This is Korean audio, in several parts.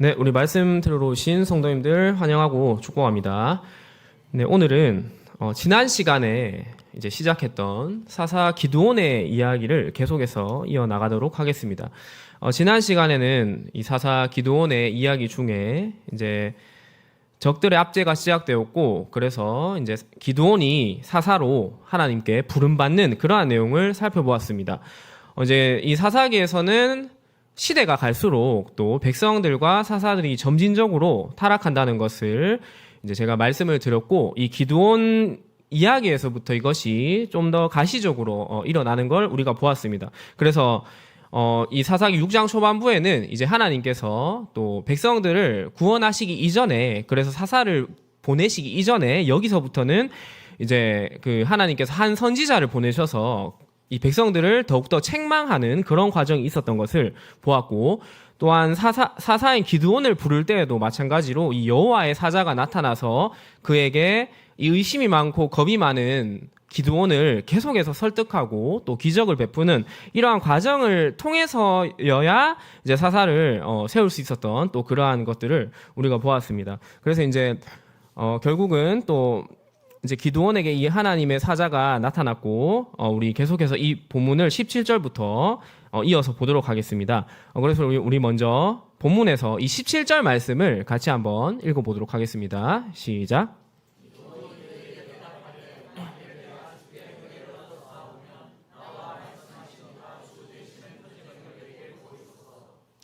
네, 우리 말씀 들으러 오신 성도님들 환영하고 축복합니다. 네, 오늘은 지난 시간에 이제 시작했던 사사 기드온의 이야기를 계속해서 이어나가도록 하겠습니다. 지난 시간에는 이 사사 기드온의 이야기 중에 이제 적들의 압제가 시작되었고, 그래서 이제 기드온이 사사로 하나님께 부름받는 그러한 내용을 살펴보았습니다. 이제 이 사사기에서는 시대가 갈수록 또 백성들과 사사들이 점진적으로 타락한다는 것을 이제 제가 말씀을 드렸고, 이 기드온 이야기에서부터 이것이 좀 더 가시적으로 일어나는 걸 우리가 보았습니다. 그래서 이 사사기 6장 초반부에는 이제 하나님께서 또 백성들을 구원하시기 이전에, 그래서 사사를 보내시기 이전에 여기서부터는 이제 그 하나님께서 한 선지자를 보내셔서 이 백성들을 더욱더 책망하는 그런 과정이 있었던 것을 보았고, 또한 사사인 기드온을 부를 때에도 마찬가지로 이 여호와의 사자가 나타나서 그에게 이 의심이 많고 겁이 많은 기드온을 계속해서 설득하고 또 기적을 베푸는 이러한 과정을 통해서여야 이제 사사를 세울 수 있었던 또 그러한 것들을 우리가 보았습니다. 그래서 이제 결국은 또 이제 기드온에게 이 하나님의 사자가 나타났고, 우리 계속해서 이 본문을 17절부터 이어서 보도록 하겠습니다. 그래서 우리 먼저 본문에서 이 17절 말씀을 같이 한번 읽어보도록 하겠습니다. 시작.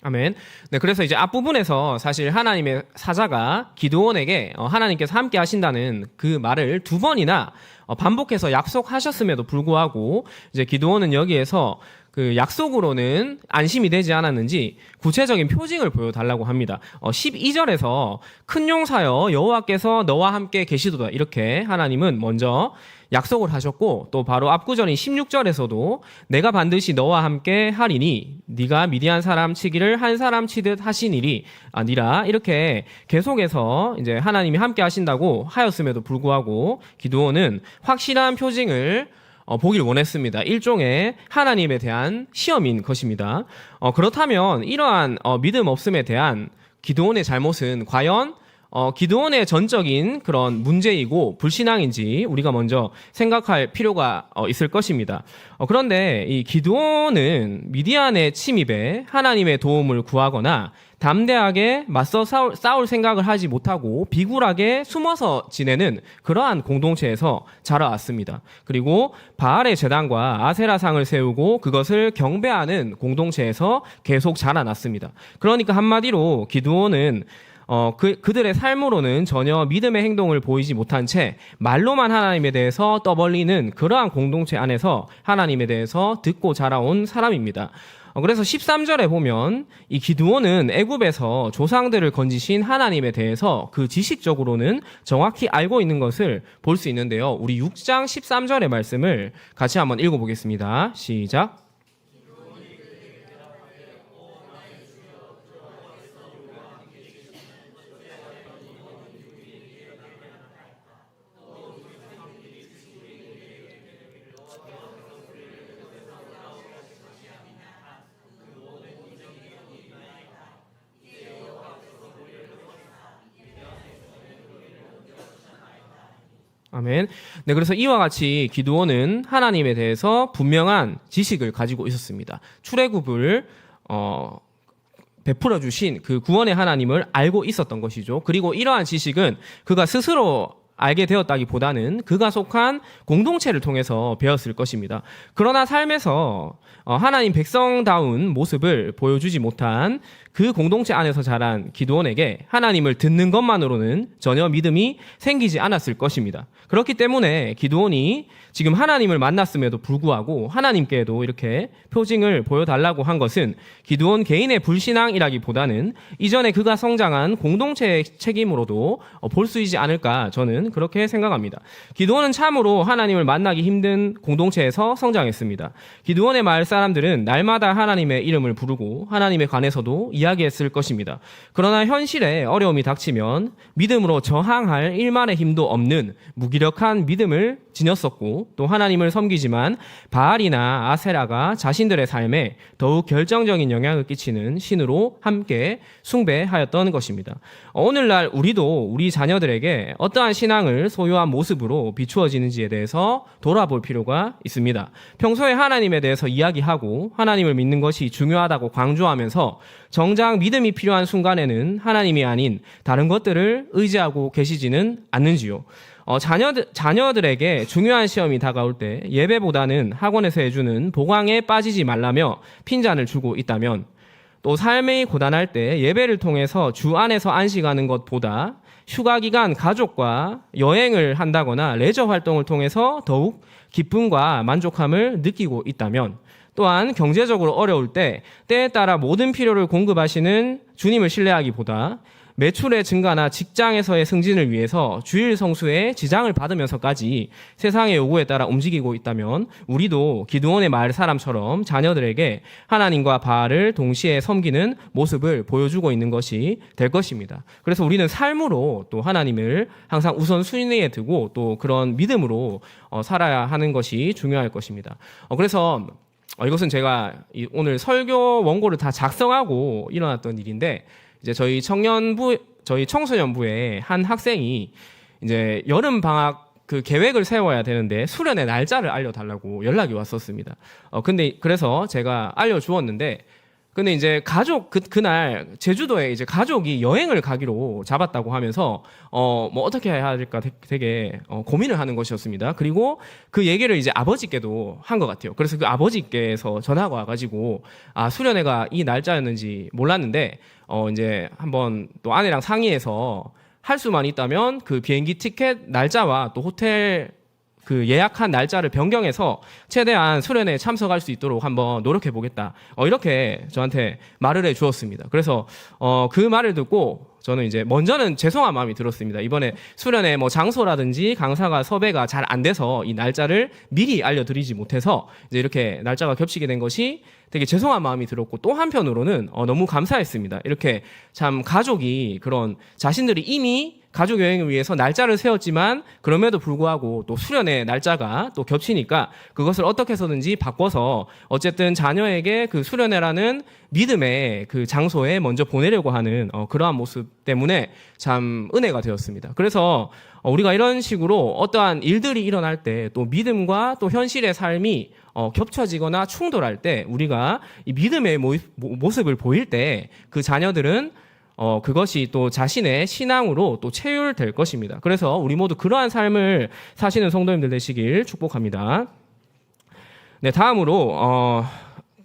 아멘. 네, 그래서 이제 앞부분에서 사실 하나님의 사자가 기드온에게 하나님께서 함께 하신다는 그 말을 두 번이나 반복해서 약속하셨음에도 불구하고 이제 기드온은 여기에서 그 약속으로는 안심이 되지 않았는지 구체적인 표징을 보여달라고 합니다. 12절에서 큰 용사여 여호와께서 너와 함께 계시도다, 이렇게 하나님은 먼저 약속을 하셨고, 또 바로 앞구절인 16절에서도 내가 반드시 너와 함께 하리니 네가 미디안 사람 치기를 한 사람 치듯 하시니리 아니라, 이렇게 계속해서 이제 하나님이 함께 하신다고 하였음에도 불구하고 기드온은 확실한 표징을 보길 원했습니다. 일종의 하나님에 대한 시험인 것입니다. 그렇다면 이러한 믿음 없음에 대한 기드온의 잘못은 과연 기드온의 전적인 그런 문제이고 불신앙인지 우리가 먼저 생각할 필요가 있을 것입니다. 그런데 이 기드온은 미디안의 침입에 하나님의 도움을 구하거나 담대하게 맞서 싸울 생각을 하지 못하고 비굴하게 숨어서 지내는 그러한 공동체에서 자라왔습니다. 그리고 바알의 제단과 아세라상을 세우고 그것을 경배하는 공동체에서 계속 자라났습니다. 그러니까 한마디로 기드온은 그들의 삶으로는 전혀 믿음의 행동을 보이지 못한 채 말로만 하나님에 대해서 떠벌리는 그러한 공동체 안에서 하나님에 대해서 듣고 자라온 사람입니다. 그래서 13절에 보면 이 기드온은 애굽에서 조상들을 건지신 하나님에 대해서 그 지식적으로는 정확히 알고 있는 것을 볼 수 있는데요. 우리 6장 13절의 말씀을 같이 한번 읽어보겠습니다. 시작. 아멘. 네, 그래서 이와 같이 기드온은 하나님에 대해서 분명한 지식을 가지고 있었습니다. 출애굽을 베풀어 주신 그 구원의 하나님을 알고 있었던 것이죠. 그리고 이러한 지식은 그가 스스로 알게 되었다기보다는 그가 속한 공동체를 통해서 배웠을 것입니다. 그러나 삶에서 하나님 백성다운 모습을 보여주지 못한 그 공동체 안에서 자란 기드온에게 하나님을 듣는 것만으로는 전혀 믿음이 생기지 않았을 것입니다. 그렇기 때문에 기드온이 지금 하나님을 만났음에도 불구하고 하나님께도 이렇게 표징을 보여달라고 한 것은 기드온 개인의 불신앙이라기보다는 이전에 그가 성장한 공동체의 책임으로도 볼 수 있지 않을까 저는 저는 그렇게 생각합니다. 기드온은 참으로 하나님을 만나기 힘든 공동체에서 성장했습니다. 기드온의 마을 사람들은 날마다 하나님의 이름을 부르고 하나님에 관해서도 이야기했을 것입니다. 그러나 현실에 어려움이 닥치면 믿음으로 저항할 일만의 힘도 없는 무기력한 믿음을 지녔었고, 또 하나님을 섬기지만 바알이나 아세라가 자신들의 삶에 더욱 결정적인 영향을 끼치는 신으로 함께 숭배하였던 것입니다. 오늘날 우리도 우리 자녀들에게 어떠한 신앙을 소유한 모습으로 비추어지는지에 대해서 돌아볼 필요가 있습니다. 평소에 하나님에 대해서 이야기하고 하나님을 믿는 것이 중요하다고 강조하면서 정작 믿음이 필요한 순간에는 하나님이 아닌 다른 것들을 의지하고 계시지는 않는지요. 자녀들에게 중요한 시험이 다가올 때 예배보다는 학원에서 해주는 보강에 빠지지 말라며 핀잔을 주고 있다면, 또 삶이 고단할 때 예배를 통해서 주 안에서 안식하는 것보다 휴가 기간 가족과 여행을 한다거나 레저 활동을 통해서 더욱 기쁨과 만족함을 느끼고 있다면, 또한 경제적으로 어려울 때 때에 따라 모든 필요를 공급하시는 주님을 신뢰하기보다 매출의 증가나 직장에서의 승진을 위해서 주일 성수에 지장을 받으면서까지 세상의 요구에 따라 움직이고 있다면, 우리도 기드온의 마을 사람처럼 자녀들에게 하나님과 바알을 동시에 섬기는 모습을 보여주고 있는 것이 될 것입니다. 그래서 우리는 삶으로 또 하나님을 항상 우선순위에 두고 또 그런 믿음으로 살아야 하는 것이 중요할 것입니다. 그래서 이것은 제가 오늘 설교 원고를 다 작성하고 일어났던 일인데, 이제 저희 청소년부에 한 학생이 이제 여름 방학 그 계획을 세워야 되는데 수련의 날짜를 알려달라고 연락이 왔었습니다. 그래서 제가 알려주었는데, 근데 이제 그날 제주도에 이제 가족이 여행을 가기로 잡았다고 하면서 뭐 어떻게 해야 할까 되게 고민을 하는 것이었습니다. 그리고 그 얘기를 이제 아버지께도 한 것 같아요. 그래서 그 아버지께서 전화가 와가지고 수련회가 이 날짜였는지 몰랐는데 이제 한번 또 아내랑 상의해서 할 수만 있다면 그 비행기 티켓 날짜와 또 호텔 그 예약한 날짜를 변경해서 최대한 수련회에 참석할 수 있도록 한번 노력해 보겠다. 이렇게 저한테 말을 해 주었습니다. 그래서 그 말을 듣고 저는 이제 먼저는 죄송한 마음이 들었습니다. 이번에 수련회 뭐 장소라든지 강사가 섭외가 잘 안 돼서 이 날짜를 미리 알려드리지 못해서 이제 이렇게 날짜가 겹치게 된 것이 되게 죄송한 마음이 들었고, 또 한편으로는 너무 감사했습니다. 이렇게 참 가족이 그런 자신들이 이미 가족 여행을 위해서 날짜를 세웠지만 그럼에도 불구하고 또 수련의 날짜가 또 겹치니까 그것을 어떻게 해서든지 바꿔서 어쨌든 자녀에게 그 수련회라는 믿음의 그 장소에 먼저 보내려고 하는 그러한 모습 때문에 참 은혜가 되었습니다. 그래서 우리가 이런 식으로 어떠한 일들이 일어날 때 또 믿음과 또 현실의 삶이 겹쳐지거나 충돌할 때 우리가 이 믿음의 모습을 보일 때 그 자녀들은 그것이 또 자신의 신앙으로 또 체휼될 것입니다. 그래서 우리 모두 그러한 삶을 사시는 성도님들 되시길 축복합니다. 네, 다음으로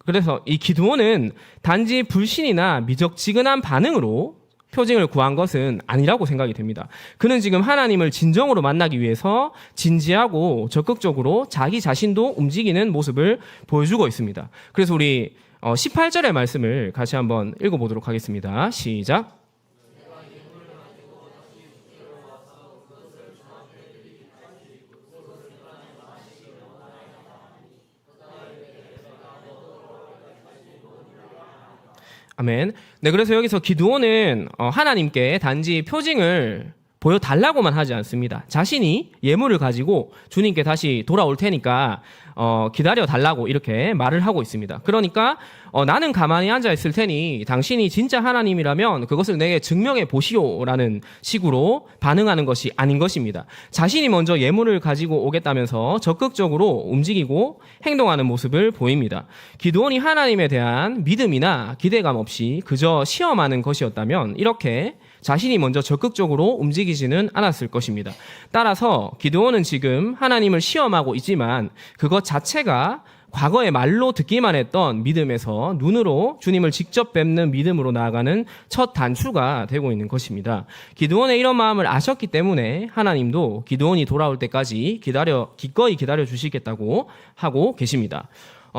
그래서 이 기드온은 단지 불신이나 미적지근한 반응으로 표징을 구한 것은 아니라고 생각이 됩니다. 그는 지금 하나님을 진정으로 만나기 위해서 진지하고 적극적으로 자기 자신도 움직이는 모습을 보여주고 있습니다. 그래서 우리 18절의 말씀을 같이 한번 읽어보도록 하겠습니다. 시작. 아멘. 네, 그래서 여기서 기드온은 하나님께 단지 표징을 보여달라고만 하지 않습니다. 자신이 예물을 가지고 주님께 다시 돌아올 테니까 기다려달라고 이렇게 말을 하고 있습니다. 그러니까 나는 가만히 앉아있을 테니 당신이 진짜 하나님이라면 그것을 내게 증명해 보시오라는 식으로 반응하는 것이 아닌 것입니다. 자신이 먼저 예물을 가지고 오겠다면서 적극적으로 움직이고 행동하는 모습을 보입니다. 기드온이 하나님에 대한 믿음이나 기대감 없이 그저 시험하는 것이었다면 이렇게 자신이 먼저 적극적으로 움직이지는 않았을 것입니다. 따라서 기드온은 지금 하나님을 시험하고 있지만 그것 자체가 과거에 말로 듣기만 했던 믿음에서 눈으로 주님을 직접 뵙는 믿음으로 나아가는 첫 단추가 되고 있는 것입니다. 기드온의 이런 마음을 아셨기 때문에 하나님도 기드온이 돌아올 때까지 기꺼이 기다려 주시겠다고 하고 계십니다.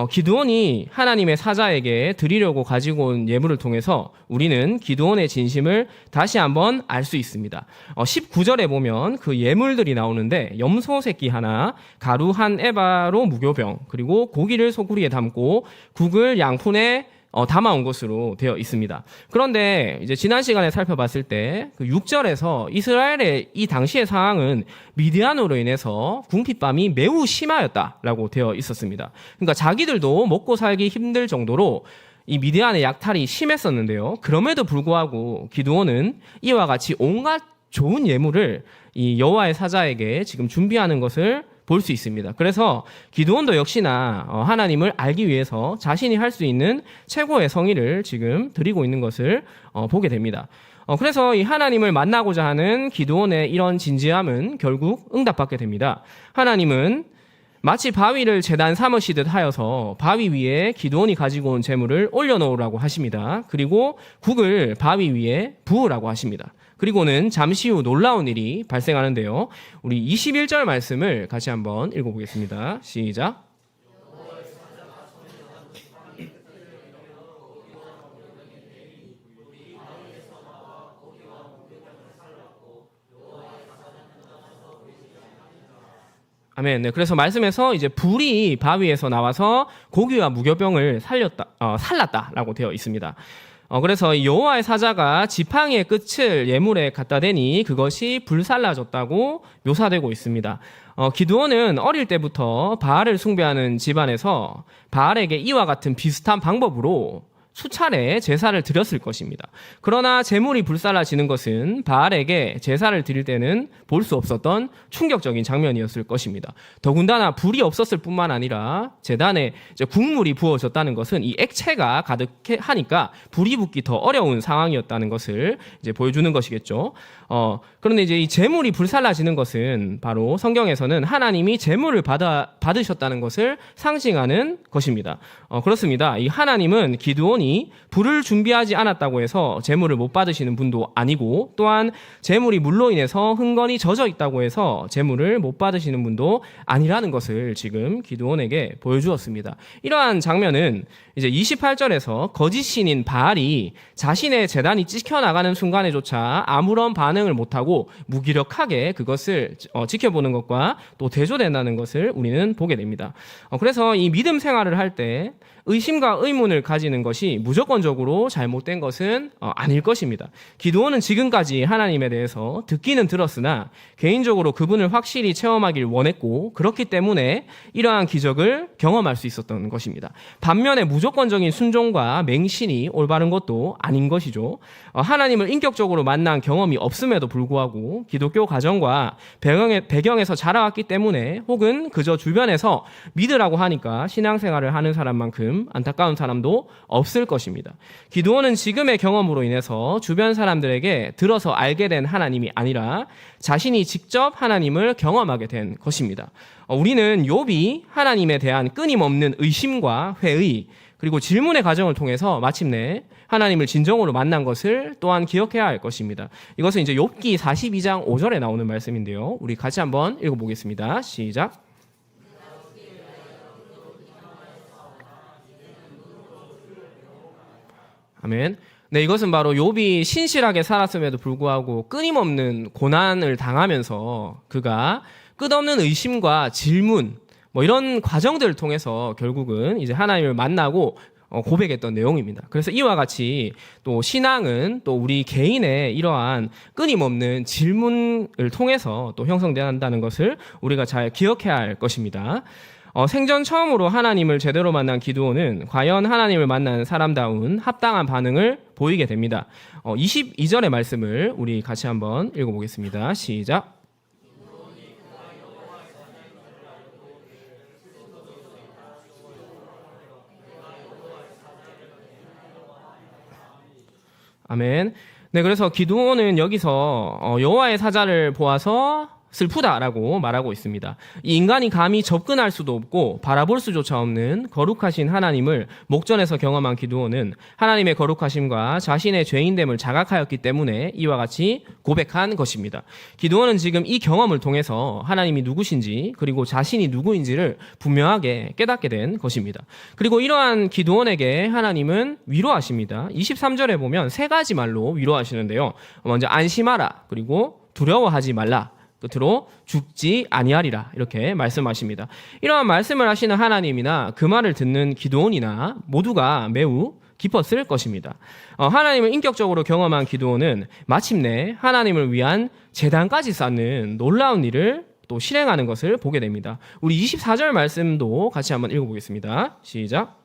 기드온이 하나님의 사자에게 드리려고 가지고 온 예물을 통해서 우리는 기드온의 진심을 다시 한번 알 수 있습니다. 19절에 보면 그 예물들이 나오는데 염소 새끼 하나, 가루 한 에바로 무교병, 그리고 고기를 소쿠리에 담고 국을 양푼에 담아온 것으로 되어 있습니다. 그런데 이제 지난 시간에 살펴봤을 때 그 6절에서 이스라엘의 이 당시의 상황은 미디안으로 인해서 궁핍감이 매우 심하였다라고 되어 있었습니다. 그러니까 자기들도 먹고 살기 힘들 정도로 이 미디안의 약탈이 심했었는데요. 그럼에도 불구하고 기드온은 이와 같이 온갖 좋은 예물을 이 여호와의 사자에게 지금 준비하는 것을 볼 수 있습니다. 그래서 기드온도 역시나 하나님을 알기 위해서 자신이 할 수 있는 최고의 성의를 지금 드리고 있는 것을 보게 됩니다. 그래서 이 하나님을 만나고자 하는 기드온의 이런 진지함은 결국 응답받게 됩니다. 하나님은 마치 바위를 제단 삼으시듯 하여서 바위 위에 기드온이 가지고 온 재물을 올려놓으라고 하십니다. 그리고 국을 바위 위에 부으라고 하십니다. 그리고는 잠시 후 놀라운 일이 발생하는데요. 우리 21절 말씀을 같이 한번 읽어보겠습니다. 시작. 아멘. 네, 그래서 말씀에서 이제 불이 바위에서 나와서 고기와 무교병을 살랐다라고 되어 있습니다. 그래서 여호와의 사자가 지팡이의 끝을 예물에 갖다 대니 그것이 불살라졌다고 묘사되고 있습니다. 기드온은 어릴 때부터 바알을 숭배하는 집안에서 바알에게 이와 같은 비슷한 방법으로 수차례 제사를 드렸을 것입니다. 그러나 제물이 불살라지는 것은 바알에게 제사를 드릴 때는 볼 수 없었던 충격적인 장면이었을 것입니다. 더군다나 불이 없었을 뿐만 아니라 제단에 이제 국물이 부어졌다는 것은 이 액체가 가득하니까 불이 붙기 더 어려운 상황이었다는 것을 이제 보여주는 것이겠죠. 그런데 이제 이 제물이 불살라지는 것은 바로 성경에서는 하나님이 제물을 받으셨다는 것을 상징하는 것입니다. 그렇습니다. 이 하나님은 기드온이 불을 준비하지 않았다고 해서 제물을 못 받으시는 분도 아니고, 또한 제물이 물로 인해서 흥건히 젖어 있다고 해서 제물을 못 받으시는 분도 아니라는 것을 지금 기드온에게 보여주었습니다. 이러한 장면은 이제 28절에서 거짓 신인 바알이 자신의 제단이 찍혀나가는 순간에조차 아무런 반응을 못하고 무기력하게 그것을 지켜보는 것과 또 대조된다는 것을 우리는 보게 됩니다. 그래서 이 믿음 생활을 할 때 의심과 의문을 가지는 것이 무조건적으로 잘못된 것은 아닐 것입니다. 기드온은 지금까지 하나님에 대해서 듣기는 들었으나 개인적으로 그분을 확실히 체험하길 원했고, 그렇기 때문에 이러한 기적을 경험할 수 있었던 것입니다. 반면에 무조건적인 순종과 맹신이 올바른 것도 아닌 것이죠. 하나님을 인격적으로 만난 경험이 없음에도 불구하고 기독교 가정과 배경에서 자라왔기 때문에, 혹은 그저 주변에서 믿으라고 하니까 신앙생활을 하는 사람만큼 안타까운 사람도 없을 것입니다. 기드온은 지금의 경험으로 인해서 주변 사람들에게 들어서 알게 된 하나님이 아니라 자신이 직접 하나님을 경험하게 된 것입니다. 우리는 욥이 하나님에 대한 끊임없는 의심과 회의, 그리고 질문의 과정을 통해서 마침내 하나님을 진정으로 만난 것을 또한 기억해야 할 것입니다. 이것은 이제 욥기 42장 5절에 나오는 말씀인데요. 우리 같이 한번 읽어보겠습니다. 시작. 아멘. 네, 이것은 바로 욥이 신실하게 살았음에도 불구하고 끊임없는 고난을 당하면서 그가 끝없는 의심과 질문, 이런 과정들을 통해서 결국은 이제 하나님을 만나고 고백했던 내용입니다. 그래서 이와 같이 또 신앙은 또 우리 개인의 이러한 끊임없는 질문을 통해서 또 형성된다는 것을 우리가 잘 기억해야 할 것입니다. 생전 처음으로 하나님을 제대로 만난 기드온은 과연 하나님을 만난 사람다운 합당한 반응을 보이게 됩니다. 22절의 말씀을 우리 같이 한번 읽어보겠습니다. 시작. 아멘. 네, 그래서 기드온은 여기서 여호와의 사자를 보아서 슬프다라고 말하고 있습니다. 이 인간이 감히 접근할 수도 없고 바라볼 수조차 없는 거룩하신 하나님을 목전에서 경험한 기드온은 하나님의 거룩하심과 자신의 죄인됨을 자각하였기 때문에 이와 같이 고백한 것입니다. 기드온은 지금 이 경험을 통해서 하나님이 누구신지 그리고 자신이 누구인지를 분명하게 깨닫게 된 것입니다. 그리고 이러한 기드온에게 하나님은 위로하십니다. 23절에 보면 세 가지 말로 위로하시는데요. 먼저 안심하라, 그리고 두려워하지 말라, 끝으로 죽지 아니하리라, 이렇게 말씀하십니다. 이러한 말씀을 하시는 하나님이나 그 말을 듣는 기드온이나 모두가 매우 기뻤을 것입니다. 하나님을 인격적으로 경험한 기드온은 마침내 하나님을 위한 제단까지 쌓는 놀라운 일을 또 실행하는 것을 보게 됩니다. 우리 24절 말씀도 같이 한번 읽어보겠습니다. 시작.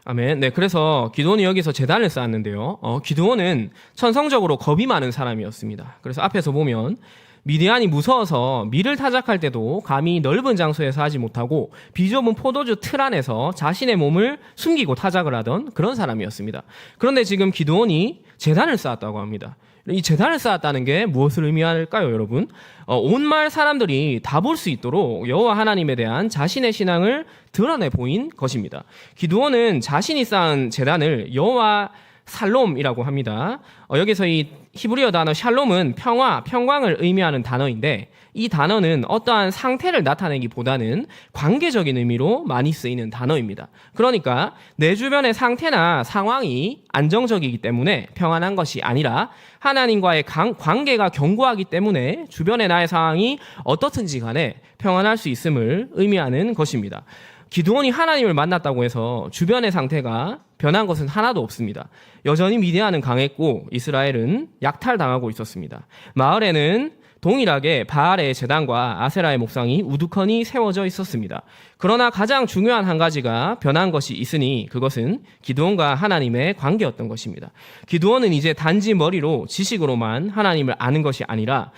아멘. 네, 그래서 기드온이 여기서 제단을 쌓았는데요. 기드온은 천성적으로 겁이 많은 사람이었습니다. 그래서 앞에서 보면 미디안이 무서워서 밀을 타작할 때도 감히 넓은 장소에서 하지 못하고 비좁은 포도주 틀 안에서 자신의 몸을 숨기고 타작을 하던 그런 사람이었습니다. 그런데 지금 기드온이 제단을 쌓았다고 합니다. 이 제단을 쌓았다는 게 무엇을 의미할까요, 여러분? 온 마을 사람들이 다 볼 수 있도록 여호와 하나님에 대한 자신의 신앙을 드러내 보인 것입니다. 기드온은 자신이 쌓은 제단을 여호와 살롬이라고 합니다. 여기서 이 히브리어 단어 샬롬은 평화, 평강을 의미하는 단어인데 이 단어는 어떠한 상태를 나타내기보다는 관계적인 의미로 많이 쓰이는 단어입니다. 그러니까 내 주변의 상태나 상황이 안정적이기 때문에 평안한 것이 아니라 하나님과의 관계가 견고하기 때문에 주변의 나의 상황이 어떻든지 간에 평안할 수 있음을 의미하는 것입니다. 기드온이 하나님을 만났다고 해서 주변의 상태가 변한 것은 하나도 없습니다. 여전히 미디안은 강했고 이스라엘은 약탈당하고 있었습니다. 마을에는 동일하게 바알의 제단과 아세라의 목상이 우두커니 세워져 있었습니다. 그러나 가장 중요한 한 가지가 변한 것이 있으니 그것은 기드온과 하나님의 관계였던 것입니다. 기드온은 이제 단지 머리로 지식으로만 하나님을 아는 것이 아니라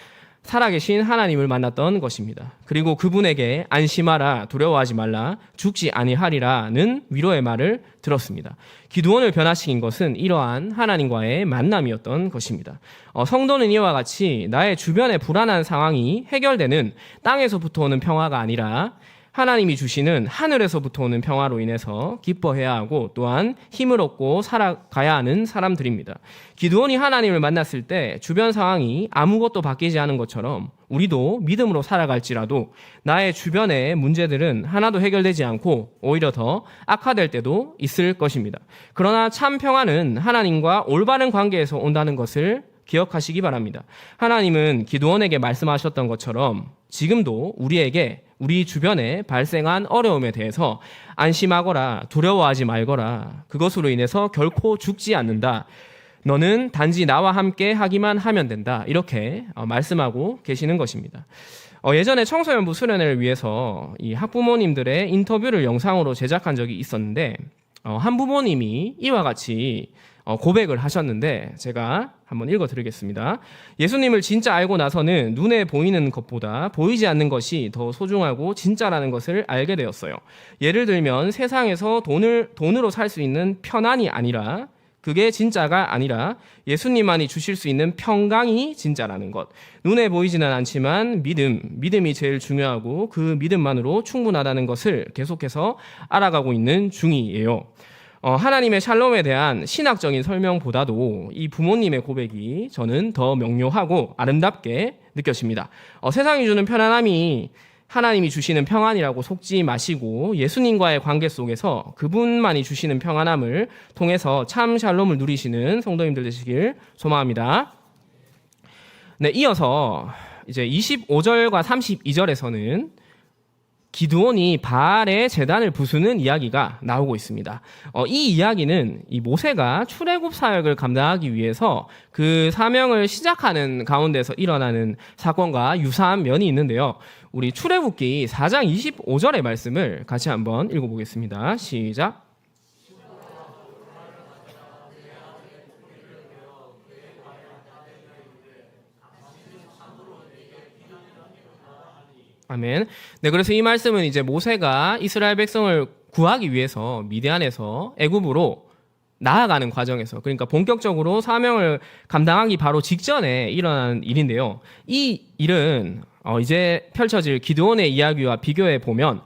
살아계신 하나님을 만났던 것입니다. 그리고 그분에게 안심하라, 두려워하지 말라, 죽지 아니하리라는 위로의 말을 들었습니다. 기드온을 변화시킨 것은 이러한 하나님과의 만남이었던 것입니다. 성도는 이와 같이 나의 주변의 불안한 상황이 해결되는 땅에서부터 오는 평화가 아니라 하나님이 주시는 하늘에서부터 오는 평화로 인해서 기뻐해야 하고 또한 힘을 얻고 살아가야 하는 사람들입니다. 기드온이 하나님을 만났을 때 주변 상황이 아무것도 바뀌지 않은 것처럼 우리도 믿음으로 살아갈지라도 나의 주변의 문제들은 하나도 해결되지 않고 오히려 더 악화될 때도 있을 것입니다. 그러나 참 평화는 하나님과 올바른 관계에서 온다는 것을 기억하시기 바랍니다. 하나님은 기드온에게 말씀하셨던 것처럼 지금도 우리에게 우리 주변에 발생한 어려움에 대해서 안심하거라, 두려워하지 말거라, 그것으로 인해서 결코 죽지 않는다, 너는 단지 나와 함께 하기만 하면 된다, 이렇게 말씀하고 계시는 것입니다. 예전에 청소년부 수련회를 위해서 이 학부모님들의 인터뷰를 영상으로 제작한 적이 있었는데 한 부모님이 이와 같이 고백을 하셨는데 제가 한번 읽어드리겠습니다. 예수님을 진짜 알고 나서는 눈에 보이는 것보다 보이지 않는 것이 더 소중하고 진짜라는 것을 알게 되었어요. 예를 들면 세상에서 돈으로 살 수 있는 편안이 아니라, 그게 진짜가 아니라 예수님만이 주실 수 있는 평강이 진짜라는 것. 눈에 보이지는 않지만 믿음이 제일 중요하고 그 믿음만으로 충분하다는 것을 계속해서 알아가고 있는 중이에요. 하나님의 샬롬에 대한 신학적인 설명보다도 이 부모님의 고백이 저는 더 명료하고 아름답게 느껴집니다. 세상이 주는 편안함이 하나님이 주시는 평안이라고 속지 마시고 예수님과의 관계 속에서 그분만이 주시는 평안함을 통해서 참 샬롬을 누리시는 성도님들 되시길 소망합니다. 네, 이어서 이제 25절과 32절에서는 기드온이 바알의 제단을 부수는 이야기가 나오고 있습니다. 이 이야기는 이 모세가 출애굽 사역을 감당하기 위해서 그 사명을 시작하는 가운데서 일어나는 사건과 유사한 면이 있는데요. 우리 출애굽기 4장 25절의 말씀을 같이 한번 읽어보겠습니다. 시작. 아멘. 네, 그래서 이 말씀은 이제 모세가 이스라엘 백성을 구하기 위해서 미디안에서 애굽으로 나아가는 과정에서, 그러니까 본격적으로 사명을 감당하기 바로 직전에 일어난 일인데요. 이 일은 이제 펼쳐질 기드온의 이야기와 비교해 보면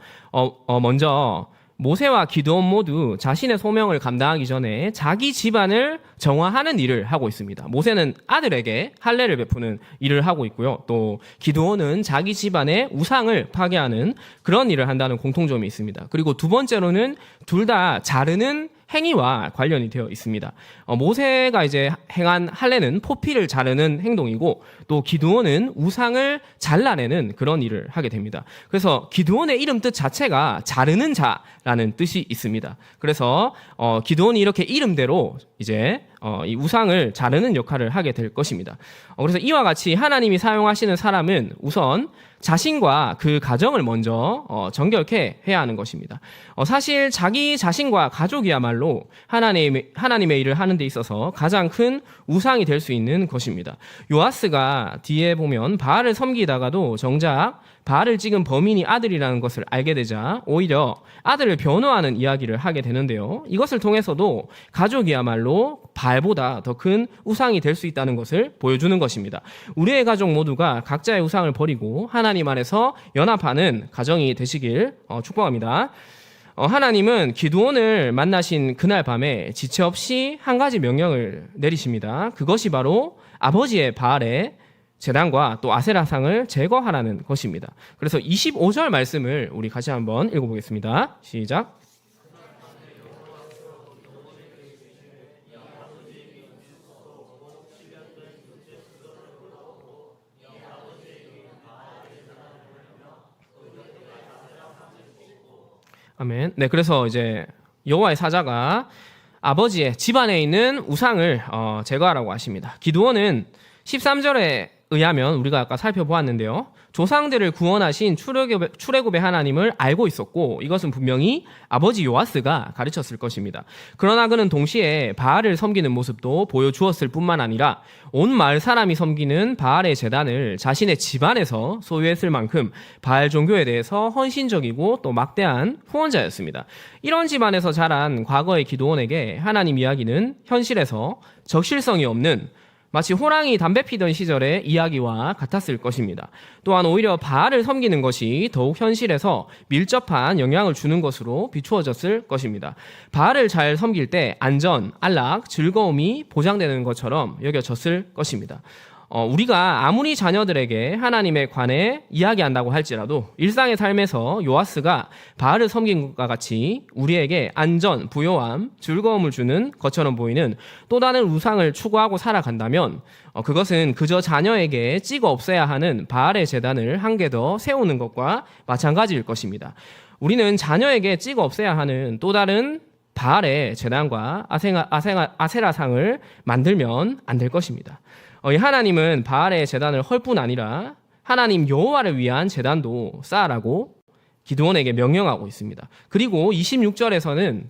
먼저 모세와 기드온 모두 자신의 소명을 감당하기 전에 자기 집안을 정화하는 일을 하고 있습니다. 모세는 아들에게 할례를 베푸는 일을 하고 있고요. 또 기드온은 자기 집안의 우상을 파괴하는 그런 일을 한다는 공통점이 있습니다. 그리고 두 번째로는 둘 다 자르는 행위와 관련이 되어 있습니다. 모세가 이제 행한 할례는 포피를 자르는 행동이고, 또 기드온은 우상을 잘라내는 그런 일을 하게 됩니다. 그래서 기드온의 이름 뜻 자체가 자르는 자라는 뜻이 있습니다. 그래서 기드온이 이렇게 이름대로 이제 이 우상을 자르는 역할을 하게 될 것입니다. 그래서 이와 같이 하나님이 사용하시는 사람은 우선 자신과 그 가정을 먼저 정결케 해야 하는 것입니다. 사실 자기 자신과 가족이야말로 하나님의 일을 하는 데 있어서 가장 큰 우상이 될 수 있는 것입니다. 요아스가 뒤에 보면 바알을 섬기다가도 정작 바알을 찍은 범인이 아들이라는 것을 알게 되자 오히려 아들을 변호하는 이야기를 하게 되는데요. 이것을 통해서도 가족이야말로 바알보다 더 큰 우상이 될 수 있다는 것을 보여주는 것입니다. 우리의 가족 모두가 각자의 우상을 버리고 하나님 안에서 연합하는 가정이 되시길 축복합니다. 하나님은 기드온을 만나신 그날 밤에 지체 없이 한 가지 명령을 내리십니다. 그것이 바로 아버지의 바알의 제단과 또 아세라상을 제거하라는 것입니다. 그래서 25절 말씀을 우리 같이 한번 읽어보겠습니다. 시작. 아멘. 네, 그래서 이제 여호와의 사자가 아버지의 집안에 있는 우상을 제거하라고 하십니다. 기드온은 13절에 의하면 우리가 아까 살펴보았는데요. 조상들을 구원하신 출애굽의 하나님을 알고 있었고, 이것은 분명히 아버지 요아스가 가르쳤을 것입니다. 그러나 그는 동시에 바알을 섬기는 모습도 보여주었을 뿐만 아니라 온 마을 사람이 섬기는 바알의 제단을 자신의 집안에서 소유했을 만큼 바알 종교에 대해서 헌신적이고 또 막대한 후원자였습니다. 이런 집안에서 자란 과거의 기드온에게 하나님 이야기는 현실에서 적실성이 없는 마치 호랑이 담배 피던 시절의 이야기와 같았을 것입니다. 또한 오히려 바알을 섬기는 것이 더욱 현실에서 밀접한 영향을 주는 것으로 비추어졌을 것입니다. 바알을 잘 섬길 때 안전, 안락, 즐거움이 보장되는 것처럼 여겨졌을 것입니다. 우리가 아무리 자녀들에게 하나님에 관해 이야기한다고 할지라도 일상의 삶에서 요아스가 바알을 섬긴 것과 같이 우리에게 안전, 부요함, 즐거움을 주는 것처럼 보이는 또 다른 우상을 추구하고 살아간다면 그것은 그저 자녀에게 찍어 없애야 하는 바알의 제단을 한 개 더 세우는 것과 마찬가지일 것입니다. 우리는 자녀에게 찍어 없애야 하는 또 다른 바알의 제단과 아세라상을 만들면 안 될 것입니다. 하나님은 바알의 제단을 헐 뿐 아니라 하나님 여호와를 위한 제단도 쌓으라고 기드온에게 명령하고 있습니다. 그리고 26절에서는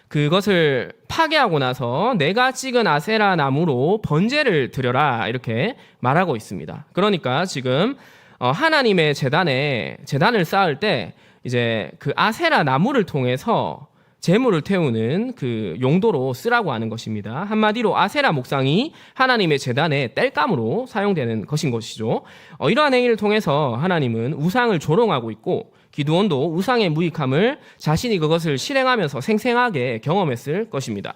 그것을 파괴하고 나서 내가 찍은 아세라 나무로 번제를 드려라 이렇게 말하고 있습니다. 그러니까 지금 하나님의 제단을 쌓을 때 이제 그 아세라 나무를 통해서 제물을 태우는 그 용도로 쓰라고 하는 것입니다. 한마디로 아세라 목상이 하나님의 제단의 땔감으로 사용되는 것인 것이죠. 이러한 행위를 통해서 하나님은 우상을 조롱하고 있고 기드온도 우상의 무익함을 자신이 그것을 실행하면서 생생하게 경험했을 것입니다.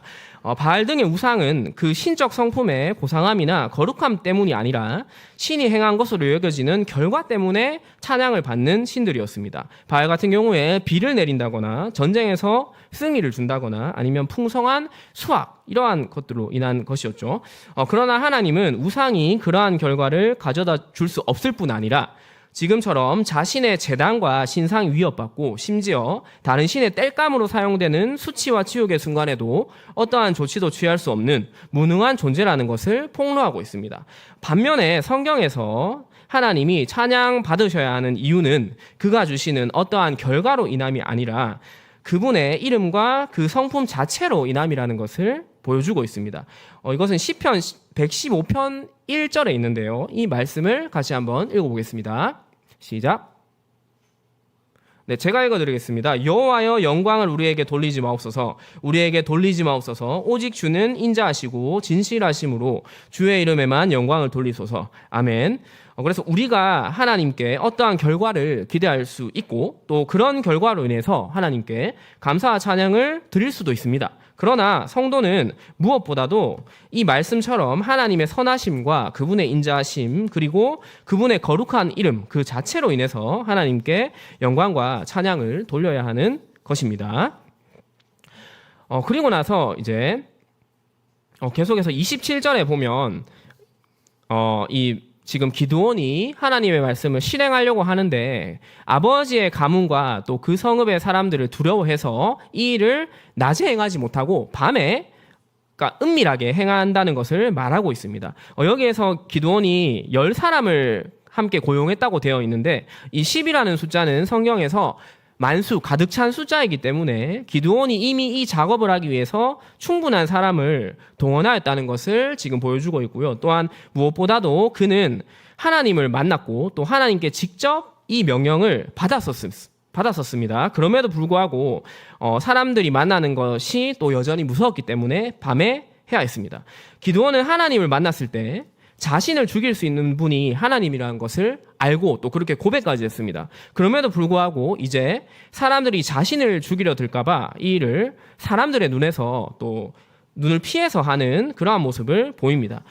바알 등의 우상은 그 신적 성품의 고상함이나 거룩함 때문이 아니라 신이 행한 것으로 여겨지는 결과 때문에 찬양을 받는 신들이었습니다. 바알 같은 경우에 비를 내린다거나 전쟁에서 승리를 준다거나 아니면 풍성한 수확 이러한 것들로 인한 것이었죠. 그러나 하나님은 우상이 그러한 결과를 가져다 줄 수 없을 뿐 아니라 지금처럼 자신의 제단과 신상이 위협받고 심지어 다른 신의 땔감으로 사용되는 수치와 치욕의 순간에도 어떠한 조치도 취할 수 없는 무능한 존재라는 것을 폭로하고 있습니다. 반면에 성경에서 하나님이 찬양 받으셔야 하는 이유는 그가 주시는 어떠한 결과로 인함이 아니라 그분의 이름과 그 성품 자체로 인함이라는 것을 보여주고 있습니다. 이것은 시편 115편 1절에 있는데요. 이 말씀을 같이 한번 읽어보겠습니다. 시작. 네, 제가 읽어드리겠습니다. 여호와여 영광을 우리에게 돌리지 마옵소서. 우리에게 돌리지 마옵소서. 오직 주는 인자하시고 진실하심으로 주의 이름에만 영광을 돌리소서. 아멘. 그래서 우리가 하나님께 어떠한 결과를 기대할 수 있고 또 그런 결과로 인해서 하나님께 감사와 찬양을 드릴 수도 있습니다. 그러나 성도는 무엇보다도 이 말씀처럼 하나님의 선하심과 그분의 인자하심 그리고 그분의 거룩한 이름 그 자체로 인해서 하나님께 영광과 찬양을 돌려야 하는 것입니다. 그리고 나서 이제 계속해서 27절에 보면 지금 기드온이 하나님의 말씀을 실행하려고 하는데 아버지의 가문과 또 그 성읍의 사람들을 두려워해서 이 일을 낮에 행하지 못하고 밤에 그러니까 은밀하게 행한다는 것을 말하고 있습니다. 여기에서 기드온이 10사람을 함께 고용했다고 되어 있는데 이 10이라는 숫자는 성경에서 만수, 가득 찬 숫자이기 때문에 기드온이 이미 이 작업을 하기 위해서 충분한 사람을 동원하였다는 것을 지금 보여주고 있고요. 또한 무엇보다도 그는 하나님을 만났고 또 하나님께 직접 이 명령을 받았었습니다. 그럼에도 불구하고 사람들이 만나는 것이 또 여전히 무서웠기 때문에 밤에 해야 했습니다. 기드온은 하나님을 만났을 때 자신을 죽일 수 있는 분이 하나님이라는 것을 알고 또 그렇게 고백까지 했습니다. 그럼에도 불구하고 이제 사람들이 자신을 죽이려 들까봐 이 일을 사람들의 눈에서 또 눈을 피해서 하는 그러한 모습을 보입니다.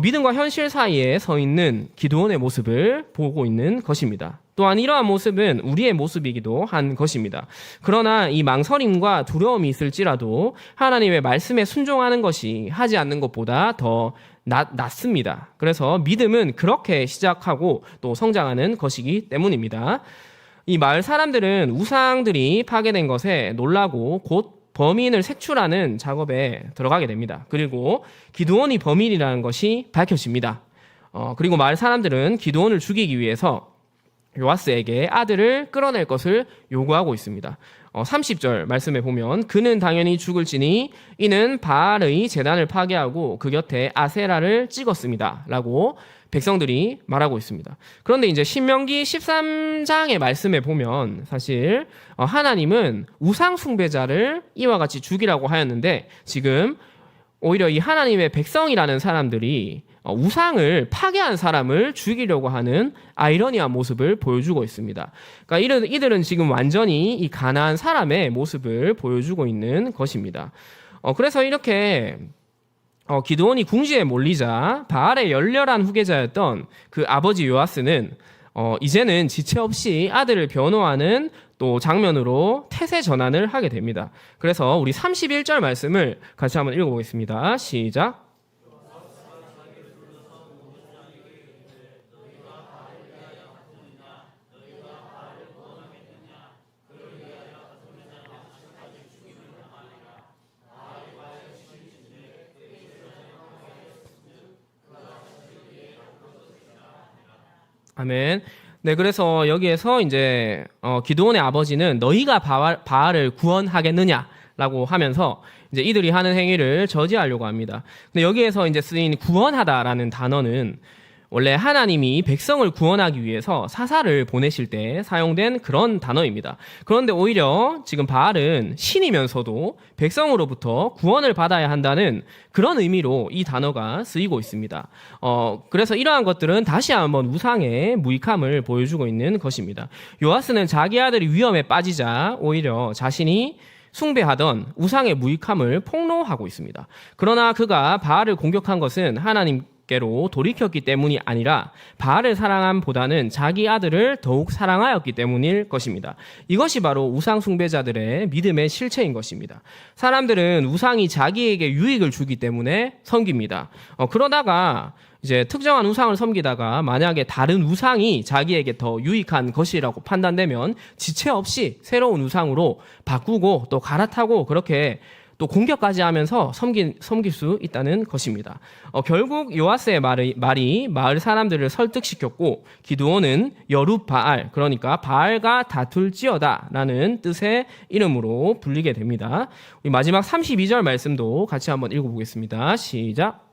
믿음과 현실 사이에 서 있는 기드온의 모습을 보고 있는 것입니다. 또한 이러한 모습은 우리의 모습이기도 한 것입니다. 그러나 이 망설임과 두려움이 있을지라도 하나님의 말씀에 순종하는 것이 하지 않는 것보다 더 낫습니다. 그래서 믿음은 그렇게 시작하고 또 성장하는 것이기 때문입니다. 이 마을 사람들은 우상들이 파괴된 것에 놀라고 곧 범인을 색출하는 작업에 들어가게 됩니다. 그리고 기드온이 범인이라는 것이 밝혀집니다. 그리고 마을 사람들은 기드온을 죽이기 위해서 요아스에게 아들을 끌어낼 것을 요구하고 있습니다. 30절 말씀에 보면 그는 당연히 죽을지니 이는 바알의 제단을 파괴하고 그 곁에 아세라를 찍었습니다. 라고 백성들이 말하고 있습니다. 그런데 이제 신명기 13장의 말씀에 보면 사실 하나님은 우상 숭배자를 이와 같이 죽이라고 하였는데 지금 오히려 이 하나님의 백성이라는 사람들이 우상을 파괴한 사람을 죽이려고 하는 아이러니한 모습을 보여주고 있습니다. 그러니까 이들은 지금 완전히 이 가난한 사람의 모습을 보여주고 있는 것입니다. 그래서 이렇게 기드온이 궁지에 몰리자 바알의 열렬한 후계자였던 그 아버지 요아스는 이제는 지체 없이 아들을 변호하는 또 장면으로 태세 전환을 하게 됩니다. 그래서 우리 31절 말씀을 같이 한번 읽어보겠습니다. 시작. 아멘. 네, 그래서 여기에서 이제 기드온의 아버지는 너희가 바알을 구원하겠느냐라고 하면서 이제 이들이 하는 행위를 저지하려고 합니다. 근데 여기에서 이제 쓰인 구원하다라는 단어는 원래 하나님이 백성을 구원하기 위해서 사사를 보내실 때 사용된 그런 단어입니다. 그런데 오히려 지금 바알은 신이면서도 백성으로부터 구원을 받아야 한다는 그런 의미로 이 단어가 쓰이고 있습니다. 그래서 이러한 것들은 다시 한번 우상의 무익함을 보여주고 있는 것입니다. 요아스는 자기 아들이 위험에 빠지자 오히려 자신이 숭배하던 우상의 무익함을 폭로하고 있습니다. 그러나 그가 바알을 공격한 것은 하나님께로 돌이켰기 때문이 아니라 바알을 사랑함보다는 자기 아들을 더욱 사랑하였기 때문일 것입니다. 이것이 바로 우상 숭배자들의 믿음의 실체인 것입니다. 사람들은 우상이 자기에게 유익을 주기 때문에 섬깁니다. 그러다가 이제 특정한 우상을 섬기다가 만약에 다른 우상이 자기에게 더 유익한 것이라고 판단되면 지체 없이 새로운 우상으로 바꾸고 또 갈아타고 그렇게 또 공격까지 하면서 섬길 수 있다는 것입니다. 결국 요아스의 말이 마을 사람들을 설득시켰고 기드온은 여룻바알 그러니까 바알과 다툴지어다 라는 뜻의 이름으로 불리게 됩니다. 우리 마지막 32절 말씀도 같이 한번 읽어보겠습니다. 시작.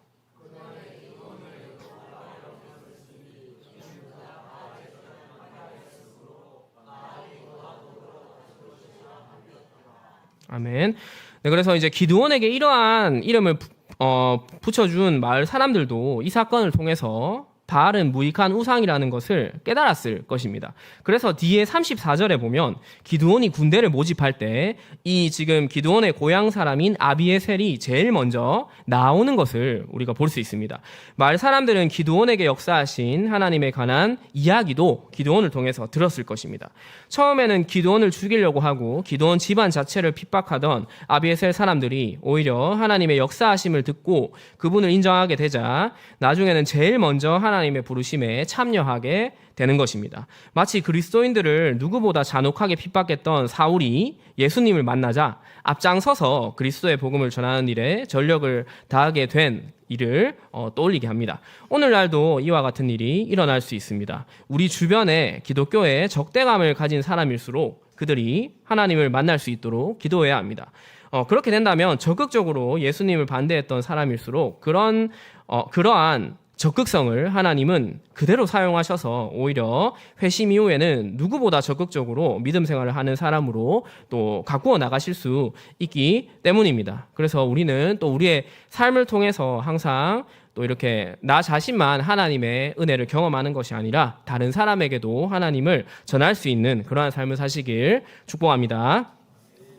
아멘. 네, 그래서 이제 기드온에게 이러한 이름을 붙여준 마을 사람들도 이 사건을 통해서 바알은 무익한 우상이라는 것을 깨달았을 것입니다. 그래서 뒤에 34절에 보면 기드온이 군대를 모집할 때 이 지금 기드온의 고향 사람인 아비에셀이 제일 먼저 나오는 것을 우리가 볼 수 있습니다. 마을 사람들은 기드온에게 역사하신 하나님에 관한 이야기도 기드온을 통해서 들었을 것입니다. 처음에는 기드온을 죽이려고 하고 기드온 집안 자체를 핍박하던 아비에셀 사람들이 오히려 하나님의 역사하심을 듣고 그분을 인정하게 되자 나중에는 제일 먼저 하나님의 부르심에 참여하게 되는 것입니다. 마치 그리스도인들을 누구보다 잔혹하게 핍박했던 사울이 예수님을 만나자 앞장서서 그리스도의 복음을 전하는 일에 전력을 다하게 된 일을 떠올리게 합니다. 오늘날도 이와 같은 일이 일어날 수 있습니다. 우리 주변에 기독교에 적대감을 가진 사람일수록 그들이 하나님을 만날 수 있도록 기도해야 합니다. 그렇게 된다면 적극적으로 예수님을 반대했던 사람일수록 그러한 적극성을 하나님은 그대로 사용하셔서 오히려 회심 이후에는 누구보다 적극적으로 믿음 생활을 하는 사람으로 또 가꾸어 나가실 수 있기 때문입니다. 그래서 우리는 또 우리의 삶을 통해서 항상 또 이렇게 나 자신만 하나님의 은혜를 경험하는 것이 아니라 다른 사람에게도 하나님을 전할 수 있는 그러한 삶을 사시길 축복합니다.